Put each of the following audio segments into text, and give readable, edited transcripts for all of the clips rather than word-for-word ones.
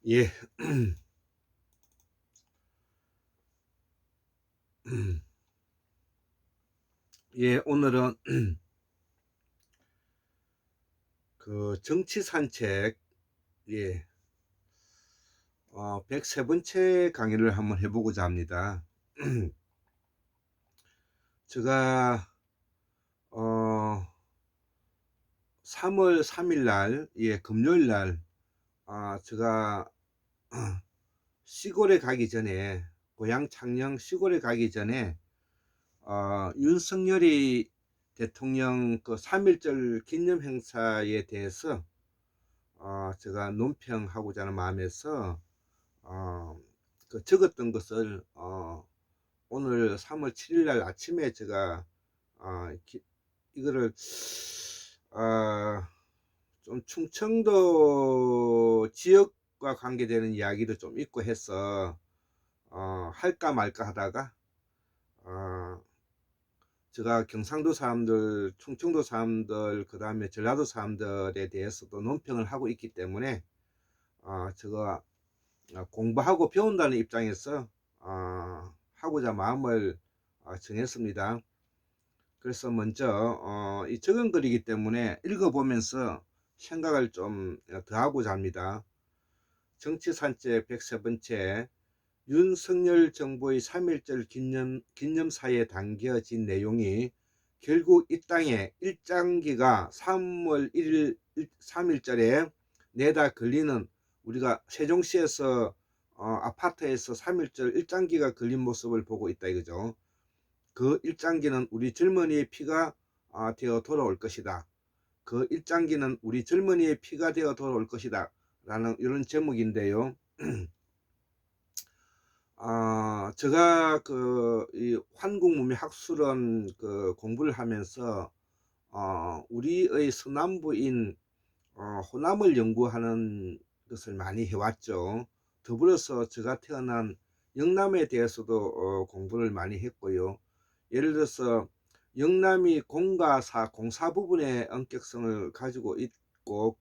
예. 예, 오늘은 그 정치 산책, 예, 103번째 강의를 한번 해보고자 합니다. 제가, 3월 3일 날, 예, 금요일 날, 제가 시골에 가기 전에, 고향 창녕 시골에 가기 전에, 윤석열이 대통령 그 3.1절 기념 행사에 대해서, 제가 논평하고자 하는 마음에서, 어, 그 적었던 것을 오늘 3월 7일 날 아침에 제가 이거를 어, 좀 충청도 지역과 관계되는 이야기도 좀 있고 해서 할까 말까 하다가 어, 제가 경상도 사람들, 충청도 사람들, 그 다음에 전라도 사람들에 대해서도 논평을 하고 있기 때문에 제가 공부하고 배운다는 입장에서 하고자 마음을 정했습니다. 그래서 먼저 이 적은 글이기 때문에 읽어보면서 생각을 좀 더하고자 합니다. 정치산책 103번째, 윤석열 정부의 3.1절 기념사에 담겨진 내용이 결국 이 땅의 일장기가 3월 1일 3일절에 내다 걸리는, 우리가 세종시에서 아파트에서 3.1절 일장기가 걸린 모습을 보고 있다 이거죠. 그 일장기는 우리 젊은이의 피가 되어 돌아올 것이다. 그 일장기는 우리 젊은이의 피가 되어 돌아올 것이다 라는 이런 제목인데요. 제가 이 환국문명학술원 그 공부를 하면서 우리의 서남부인 호남을 연구하는 것을 많이 해왔죠. 더불어서 제가 태어난 영남에 대해서도 공부를 많이 했고요. 예를 들어서 영남이 공가사, 공사 부분의 엄격성을 가지고 있고,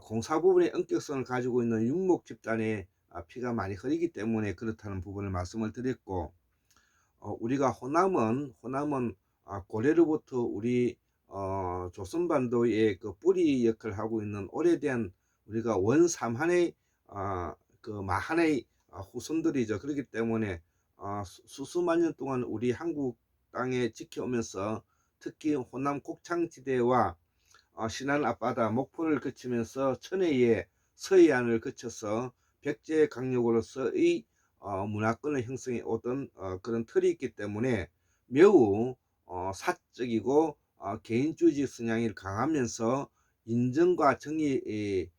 공사 부분의 엄격성을 가지고 있는 윤목 집단의 피가 많이 흐르기 때문에 그렇다는 부분을 말씀을 드렸고, 우리가 호남은 고려로부터 우리 조선반도의 그 뿌리 역할을 하고 있는 오래된, 우리가 원삼한의 그 마한의 후손들이죠. 그렇기 때문에 수수만 년 동안 우리 한국 땅에 지켜오면서 특히 호남 곡창지대와 신안 앞바다 목포를 거치면서 천해의 서해안을 거쳐서 백제 강력으로서의 문화권을 형성해 오던 그런 틀이 있기 때문에 매우 사적이고 개인주의 성향이 강하면서 인정과 정의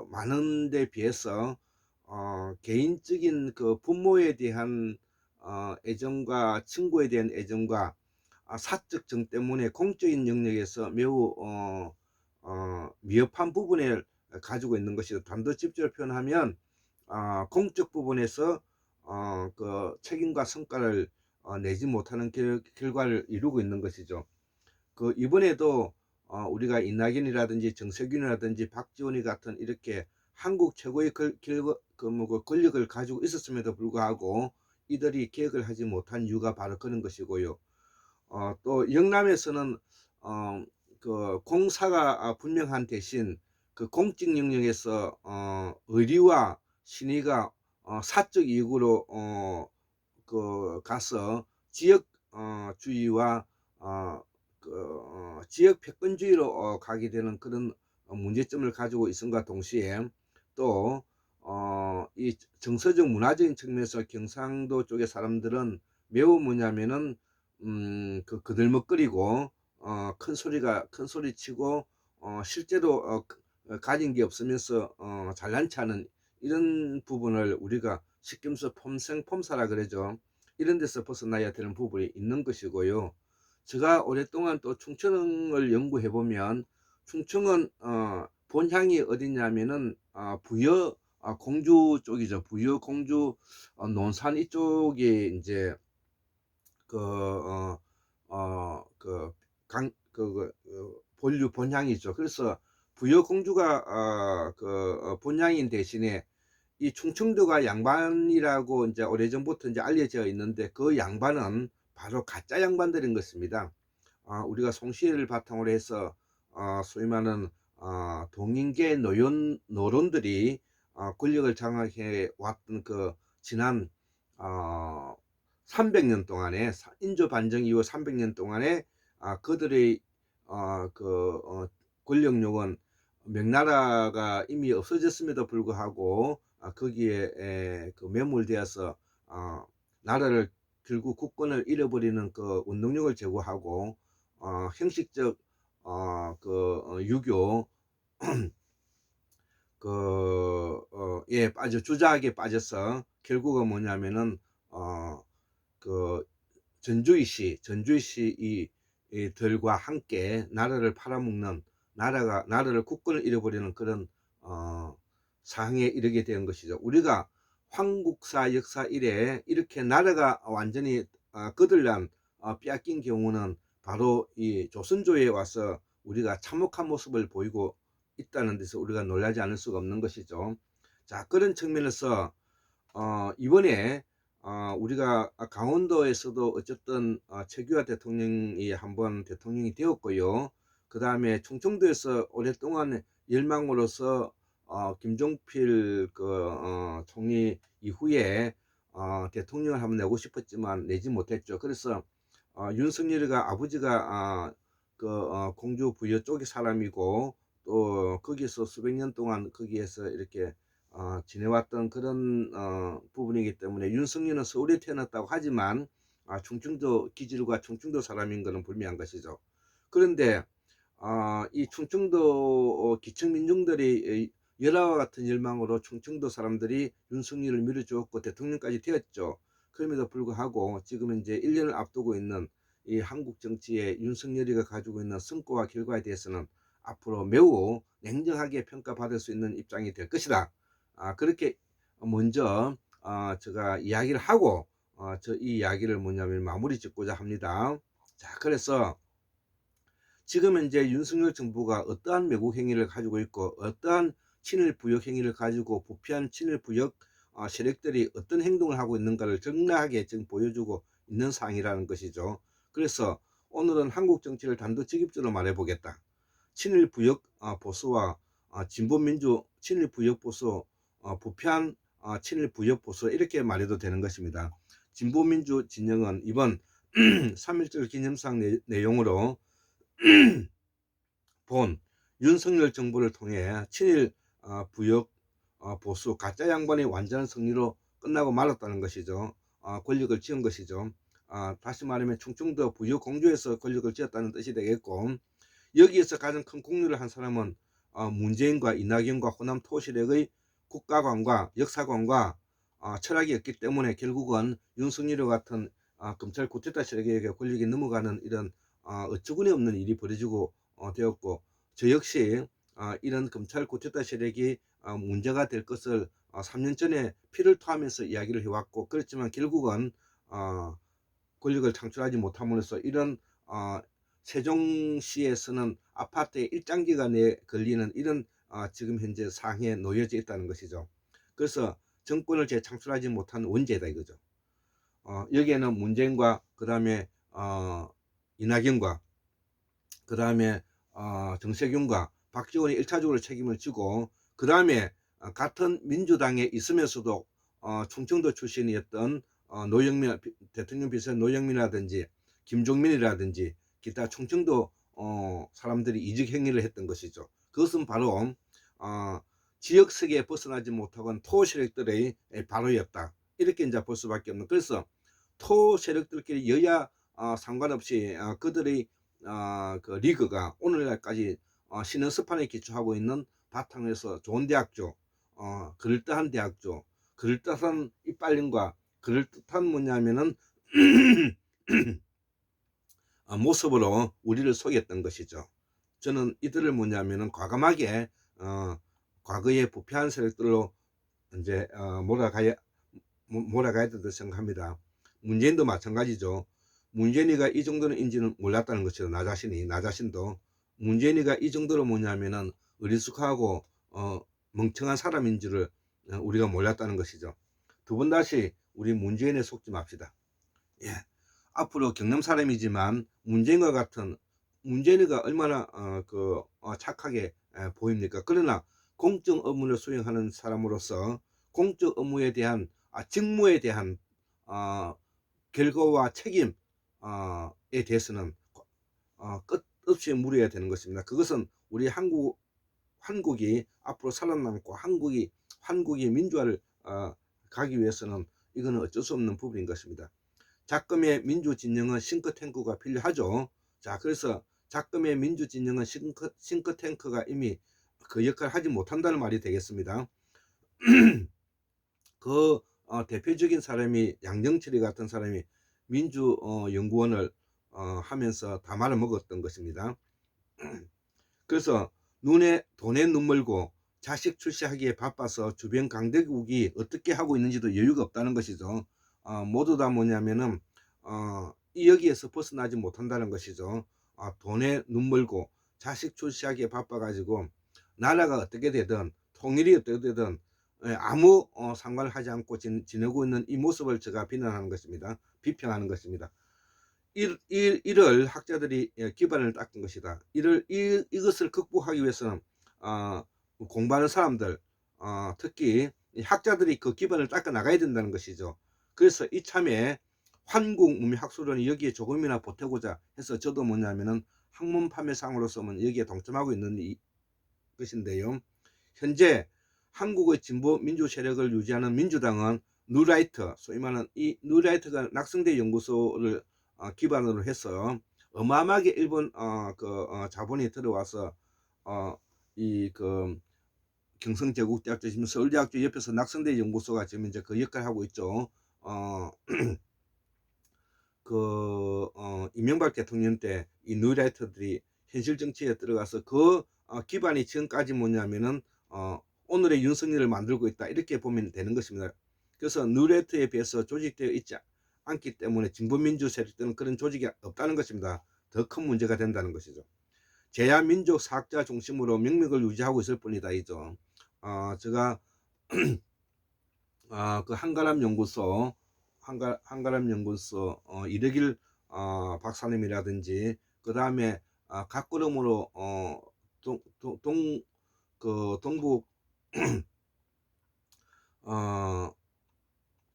많은 데 비해서 개인적인 그 부모에 대한 애정과 친구에 대한 애정과 사적 정 때문에 공적인 영역에서 매우 미흡한 부분을 가지고 있는 것이죠. 단도직입적으로 표현하면 공적 부분에서 그 책임과 성과를 내지 못하는 결과를 이루고 있는 것이죠. 그 이번에도 우리가 이낙연이라든지 정세균이라든지 박지원이 같은 이렇게 한국 최고의 권력을 가지고 있었음에도 불구하고 이들이 개혁을 하지 못한 이유가 바로 그런 것이고요. 또 영남에서는 그 공사가 분명한 대신 그 공적 영역에서 의리와 신의가 사적 이익으로 가서 지역 주의와 지역 패권주의로 가게 되는 그런 문제점을 가지고 있음과 동시에 또 이 정서적 문화적인 측면에서 경상도 쪽의 사람들은 매우 뭐냐면은 그들먹거리고 큰 소리 치고 실제로 가진 게 없으면서 잘난 체하는 이런 부분을 우리가 쉽게서 폼생폼사라 그러죠. 이런 데서 벗어나야 되는 부분이 있는 것이고요. 제가 오랫동안 또 충청을 연구해 보면 충청은 본향이 어디냐면은 부여 공주 쪽이죠. 부여 공주 논산 이쪽에 이제 그 본류 본향이죠. 그래서 부여공주가 본향인 대신에 이 충청도가 양반이라고 이제 오래전부터 이제 알려져 있는데 그 양반은 바로 가짜 양반들인 것입니다. 우리가 송시를 바탕으로 해서 소위 말하는 동인계 노론들이 권력을 장악해 왔던 그 지난 300년 동안에 인조 반정 이후 300년 동안에 그들의 권력력은 명나라가 이미 없어졌음에도 불구하고 거기에 매몰되어서 나라를 결국 국권을 잃어버리는 그 운동력을 제고하고 형식적 유교 예 빠져 주작에 빠져서 결국은 뭐냐면은 전주이시 들과 함께 나라를 팔아먹는 나라를 국권을 잃어버리는 그런 상황에 이르게 된 것이죠. 우리가 황국사 역사 이래 이렇게 나라가 완전히 거들난 빼앗긴 경우는 바로 이 조선조에 와서 우리가 참혹한 모습을 보이고 있다는 데서 우리가 놀라지 않을 수가 없는 것이죠. 자, 그런 측면에서 이번에 우리가 강원도에서도 어쨌든 최규하 대통령이 한번 대통령이 되었고요. 그 다음에 충청도에서 오랫동안 열망으로서 김종필 총리 이후에 대통령을 한번 내고 싶었지만 내지 못했죠. 그래서 윤석열이가 아버지가 공주 부여 쪽의 사람이고 또 거기서 수백 년 동안 거기에서 이렇게 지내왔던 그런 부분이기 때문에 윤석열은 서울에 태어났다고 하지만 충청도 기질과 충청도 사람인 것은 분명한 것이죠. 그런데 이 충청도 기층민중들이 열화와 같은 열망으로 충청도 사람들이 윤석열을 밀어주었고 대통령까지 되었죠. 그럼에도 불구하고 지금 이제 1년을 앞두고 있는 이 한국 정치에 윤석열이가 가지고 있는 성과와 결과에 대해서는 앞으로 매우 냉정하게 평가받을 수 있는 입장이 될 것이다. 그렇게 먼저 제가 이야기를 하고 이 이야기를 뭐냐면 마무리 짓고자 합니다. 자, 그래서 지금 이제 윤석열 정부가 어떠한 매국 행위를 가지고 있고 어떠한 친일 부역 행위를 가지고 부패한 친일 부역 세력들이 어떤 행동을 하고 있는가를 적나하게 지금 보여주고 있는 상황이라는 것이죠. 그래서 오늘은 한국 정치를 단도직입적으로 말해보겠다. 친일 부역 보수와 진보민주 친일 부역 보수, 부패한 친일 부역 보수 이렇게 말해도 되는 것입니다. 진보민주 진영은 이번 3.1절 기념상 내용으로 본 윤석열 정부를 통해 친일 부역 보수 가짜 양반의 완전한 승리로 끝나고 말았다는 것이죠. 권력을 쥐은 것이죠. 다시 말하면 충청도 부역 공주에서 권력을 쥐었다는 뜻이 되겠고, 여기에서 가장 큰 공로를 한 사람은 문재인과 이낙연과 호남 토시력의 국가관과 역사관과 철학이었기 때문에 결국은 윤석열과 같은 검찰 쿠데타 세력에게 권력이 넘어가는 이런 어처구니 없는 일이 벌어지고 되었고, 저 역시 이런 검찰 쿠데타 세력이 문제가 될 것을 3년 전에 피를 토하면서 이야기를 해왔고, 그렇지만 결국은 권력을 창출하지 못함으로써 이런 세종시에서는 아파트에 일장기가 걸리는 이런 지금 현재 상황에 놓여져 있다는 것이죠. 그래서 정권을 재창출하지 못한 원죄다 이거죠. 여기에는 문재인과 그 다음에 이낙연과 그 다음에 정세균과 박지원이 1차적으로 책임을 지고, 그 다음에 같은 민주당에 있으면서도 충청도 출신이었던 노영민 대통령 비서관 노영민이라든지 김종민이라든지 기타 충청도 사람들이 이직 행위를 했던 것이죠. 그것은 바로 지역색에 벗어나지 못하고 토 세력들의 발호였다. 이렇게 이제 볼 수밖에 없는. 그래서 토 세력들끼리 여야 상관없이 그들의 그 리그가 오늘날까지 신흥 스판에 기초하고 있는 바탕에서 좋은 대학교, 그럴듯한 대학교, 그럴듯한 이빨림과 그럴듯한 뭐냐면은 모습으로 우리를 속였던 것이죠. 저는 이들을 뭐냐면은 과감하게 과거의 부패한 세력들로 이제 몰아가야 된다고 생각합니다. 문재인도 마찬가지죠. 문재인이가 이 정도는 인지는 몰랐다는 것이죠. 나 자신도 문재인이가 이 정도로 뭐냐면은 어리숙하고 멍청한 사람인 줄을 우리가 몰랐다는 것이죠. 두 번 다시 우리 문재인에 속지 맙시다. 예. 앞으로 경남 사람이지만 문재인과 같은, 문재인이가 얼마나 착하게 보입니까? 그러나 공적 업무를 수행하는 사람으로서 공적 업무에 대한 직무에 대한 결과와 책임에 대해서는 끝없이 물어야 되는 것입니다. 그것은 우리 한국이 앞으로 살아남고 한국이 민주화를 가기 위해서는 이거는 어쩔 수 없는 부분인 것입니다. 작금의 민주진영은 싱크탱크가 필요하죠. 자, 그래서 작금의 민주진영은 싱크탱크가 이미 그 역할을 하지 못한다는 말이 되겠습니다. 그 대표적인 사람이 양정철이 같은 사람이 민주연구원을 하면서 다 말아먹었던 것입니다. 그래서 돈에 눈멀고 자식 출시하기에 바빠서 주변 강대국이 어떻게 하고 있는지도 여유가 없다는 것이죠. 모두 다 뭐냐면은 여기에서 벗어나지 못한다는 것이죠. 돈에 눈멀고 자식 출시하기에 바빠가지고 나라가 어떻게 되든 통일이 어떻게 되든 아무 상관을 하지 않고 지내고 있는 이 모습을 제가 비난하는 것입니다. 비평하는 것입니다. 이를 학자들이 기반을 닦은 것이다. 이것을 극복하기 위해서는 공부하는 사람들, 특히 학자들이 그 기반을 닦아 나가야 된다는 것이죠. 그래서 이참에 한국문명학술원이 여기에 조금이나 보태고자 해서 저도 뭐냐면은 학문 판매상으로서는 여기에 동참하고 있는 것인데요. 현재 한국의 진보 민주 세력을 유지하는 민주당은 뉴라이트, 소위 말하는 이 뉴라이트가 낙성대 연구소를 기반으로 해서 어마어마하게 일본 자본이 들어와서 경성제국대학교, 지금 서울대학교 옆에서 낙성대 연구소가 지금 이제 그 역할을 하고 있죠. 이명박 대통령 때 이 뉴라이터들이 현실 정치에 들어가서 그 기반이 지금까지 뭐냐면은 오늘의 윤석열을 만들고 있다, 이렇게 보면 되는 것입니다. 그래서 뉴라이터에 비해서 조직되어 있지 않기 때문에 진보민주 세력들은 그런 조직이 없다는 것입니다. 더 큰 문제가 된다는 것이죠. 제야민족 사학자 중심으로 명맥을 유지하고 있을 뿐이다 이죠. 제가 그 한가람 연구소 이덕일 박사님이라든지 그 다음에 각 걸음으로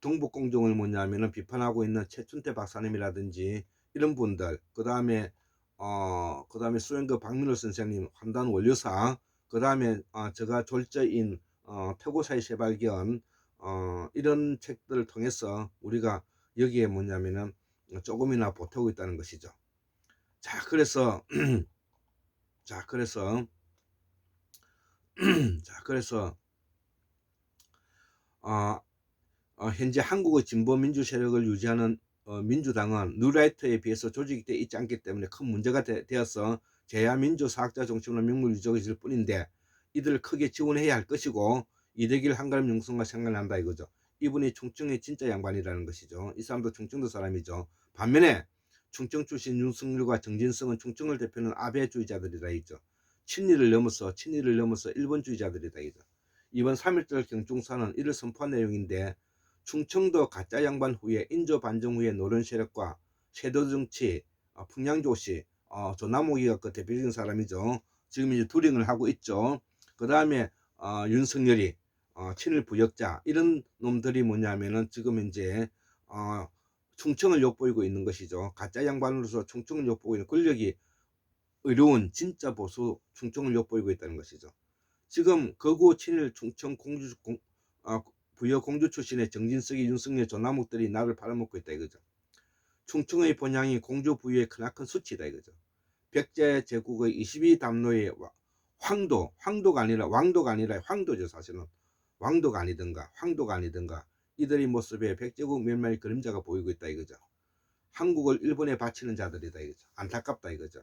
동북 공정을 뭐냐면은 비판하고 있는 최춘태 박사님이라든지 이런 분들, 그 다음에 수행그 박민호 선생님 환단 원료사, 그 다음에 제가 졸저인 태고사의 재발견, 이런 책들을 통해서 우리가 여기에 뭐냐면은 조금이나 보태고 있다는 것이죠. 자, 그래서 현재 한국의 진보 민주 세력을 유지하는 민주당은 뉴라이트에 비해서 조직되어 있지 않기 때문에 큰 문제가 되어서 제야민주 사학자 정치로 명물 유지가 있을 뿐인데, 이들을 크게 지원해야 할 것이고, 이덕일 한가람 영성과 생각난다 이거죠. 이분이 충청의 진짜 양반이라는 것이죠. 이 사람도 충청도 사람이죠. 반면에 충청 출신 윤석열과 정진성은 충청을 대표하는 아베주의자들이다 이죠. 친일을 넘어서 일본주의자들이다 이죠. 이번 3.1절 경중사는 이를 선포한 내용인데, 충청도 가짜 양반 후에 인조 반정 후에 노련 세력과 섀도정치, 풍량조씨, 조남욱이가 그 대표적인 사람이죠. 지금 이제 투링을 하고 있죠. 그 다음에 윤석열이 친일 부역자, 이런 놈들이 뭐냐면은 지금 이제 충청을 욕보이고 있는 것이죠. 가짜 양반으로서 충청을 욕보이고 있는 권력이 의로운 진짜 보수 충청을 욕보이고 있다는 것이죠. 지금 거구 친일 충청 부여 공주 출신의 정진석이, 윤석열, 조남욱들이 나를 팔아먹고 있다 이거죠. 충청의 본향이 공주 부유의 크나큰 수치다 이거죠. 백제 제국의 22담로의 황도가 아니라 황도죠. 사실은 왕도가 아니든가 이들의 모습에 백제국 멸망의 그림자가 보이고 있다 이거죠. 한국을 일본에 바치는 자들이다 이거죠. 안타깝다 이거죠.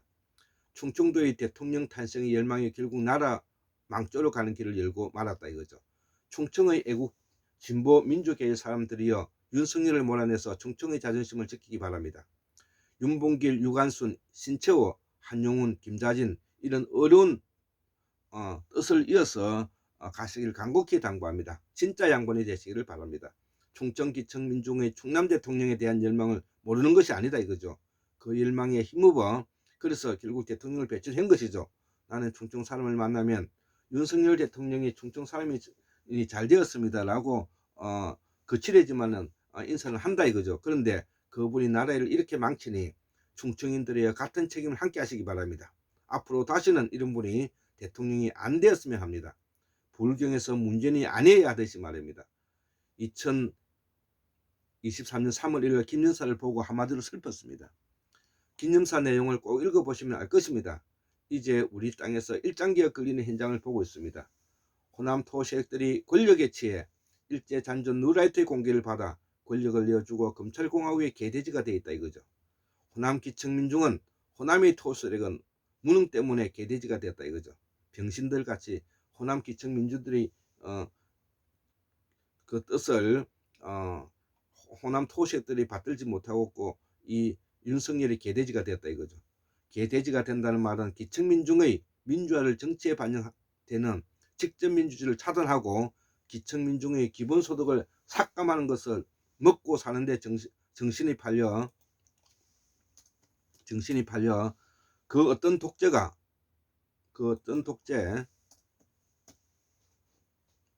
충청도의 대통령 탄생의 열망이 결국 나라 망조로 가는 길을 열고 말았다 이거죠. 충청의 애국 진보 민주계의 사람들이여 윤석열을 몰아내서 충청의 자존심을 지키기 바랍니다. 윤봉길, 유관순, 신채호, 한용운, 김자진, 이런 어려운 뜻을 이어서 가시길 간곡히 당부합니다. 진짜 양본이 되시기를 바랍니다. 충청기청민중의 충남 대통령에 대한 열망을 모르는 것이 아니다 이거죠. 그 열망에 힘입어 그래서 결국 대통령을 배출한 것이죠. 나는 충청 사람을 만나면 윤석열 대통령이 충청 사람이 잘 되었습니다라고 거칠해지만은 인사를 한다 이거죠. 그런데 그분이 나라를 이렇게 망치니 충청인들의 같은 책임을 함께 하시기 바랍니다. 앞으로 다시는 이런 분이 대통령이 안 되었으면 합니다. 불경에서 문재인이 아니어야 하듯이 말입니다. 2023년 3월 1일 김영사를 보고 한마디로 슬펐습니다. 김영사 내용을 꼭 읽어보시면 알 것입니다. 이제 우리 땅에서 일장기가 걸리는 현장을 보고 있습니다. 호남 토세력들이 권력에 취해 일제잔존 누라이트의 공개를 받아 권력을 내어주고 검찰공화국의 개돼지가 되어 있다 이거죠. 호남 기층민중은 호남의 토세력은 무능 때문에 개돼지가 되었다 이거죠. 병신들 같이 호남 기층민주들이 그 뜻을 호남 토세력들이 받들지 못하고 있고 이 윤석열이 개돼지가 되었다 이거죠. 개돼지가 된다는 말은 기층민중의 민주화를 정치에 반영되는 직접민주주의를 차단하고 기층민중의 기본소득을 삭감하는 것을 먹고 사는데 정신이 팔려 그 어떤 독재가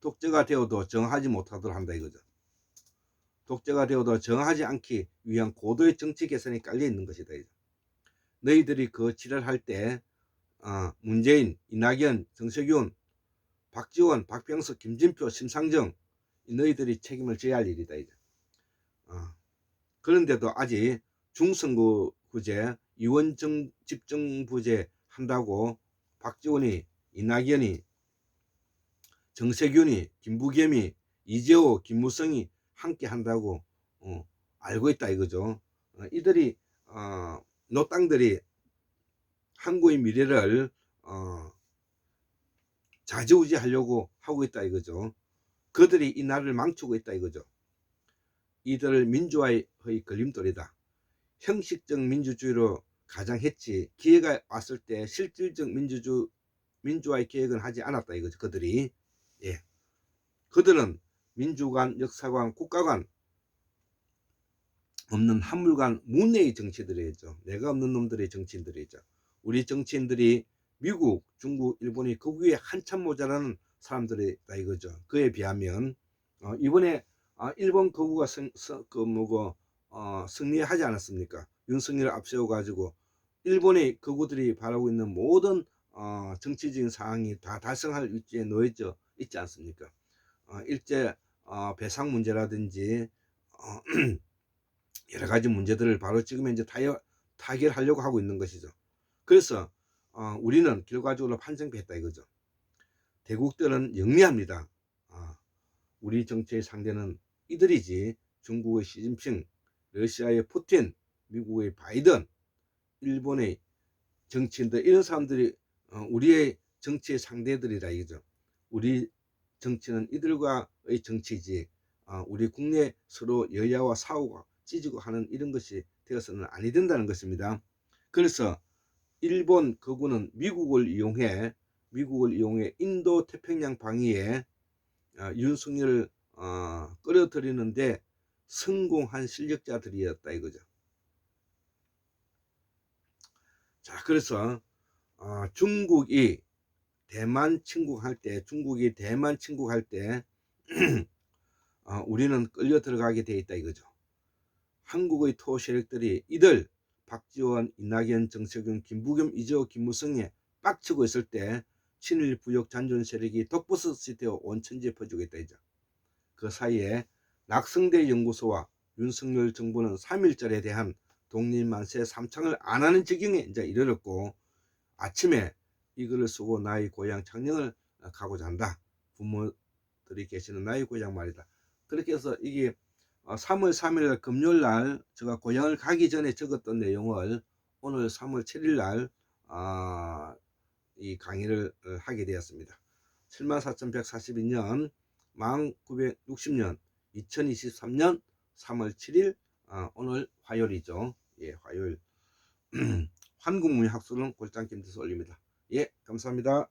독재가 되어도 정하지 못하도록 한다 이거죠. 독재가 되어도 정하지 않기 위한 고도의 정치 개선이 깔려 있는 것이다 이거죠. 너희들이 그 지랄할 때 문재인, 이낙연, 정세균, 박지원, 박병석, 김진표, 심상정 너희들이 책임을 져야 할 일이다 이제. 그런데도 아직 중선거구제, 이원정 집정부제 한다고 박지원이, 이낙연이, 정세균이, 김부겸이, 이재호, 김무성이 함께 한다고 알고 있다 이거죠. 이들이 노땅들이 한국의 미래를 좌지우지하려고 하고 있다 이거죠. 그들이 이 나라를 망치고 있다 이거죠. 이들을 민주화의 걸림돌이다. 형식적 민주주의로 가장했지 기회가 왔을 때 실질적 민주화의 계획은 하지 않았다 이거죠. 그들이 그들은 민주관, 역사관, 국가관 없는 한물간 문외의 정치들이죠. 내가 없는 놈들의 정치인들이죠. 우리 정치인들이 미국, 중국, 일본이 그 위에 한참 모자라는 사람들이다 이거죠. 그에 비하면 이번에 일본 거구가 승리하지 않았습니까? 윤석열을 앞세워 가지고 일본의 거구들이 바라고 있는 모든 정치적인 사항이 다 달성할 위치에 놓여져 있지 않습니까? 일제 배상 문제라든지 여러 가지 문제들을 바로 지금 이제 타결하려고 하고 있는 것이죠. 그래서 우리는 결과적으로 판정했다 이거죠. 대국들은 영리합니다. 우리 정치의 상대는 이들이지 중국의 시진핑, 러시아의 푸틴, 미국의 바이든, 일본의 정치인들 이런 사람들이 우리의 정치의 상대들이라 이거죠. 우리 정치는 이들과의 정치지 우리 국내 서로 여야와 싸우고 찢고 하는 이런 것이 되어서는 아니 된다는 것입니다. 그래서 일본 거구는 미국을 이용해 인도 태평양 방위에 윤석열을 끌어들이는데 성공한 실력자들이었다 이거죠. 자, 그래서 중국이 대만 침공할 때 우리는 끌려 들어가게 돼 있다 이거죠. 한국의 토 세력들이 이들 박지원, 이낙연, 정세균, 김부겸, 이재호, 김무성에 빡치고 있을 때 친일 부역 잔존 세력이 독버섯이 되어 온 천지에 퍼지고 있다 이죠. 그 사이에 낙성대 연구소와 윤석열 정부는 3.1절에 대한 독립만세 삼창을 안 하는 지경에 이제 이르렀고 아침에 이글을 쓰고 나의 고향 창녕을 가고자 한다. 부모들이 계시는 나의 고향 말이다. 그렇게 해서 이게 3월 3일 금요일 날 제가 고향을 가기 전에 적었던 내용을 오늘 3월 7일 날 이 강의를 하게 되었습니다. 74,142년 1960년 2023년 3월 7일 오늘 화요일이죠. 예, 화요일. 한국문학술은 골장김 돼서 올립니다. 예, 감사합니다.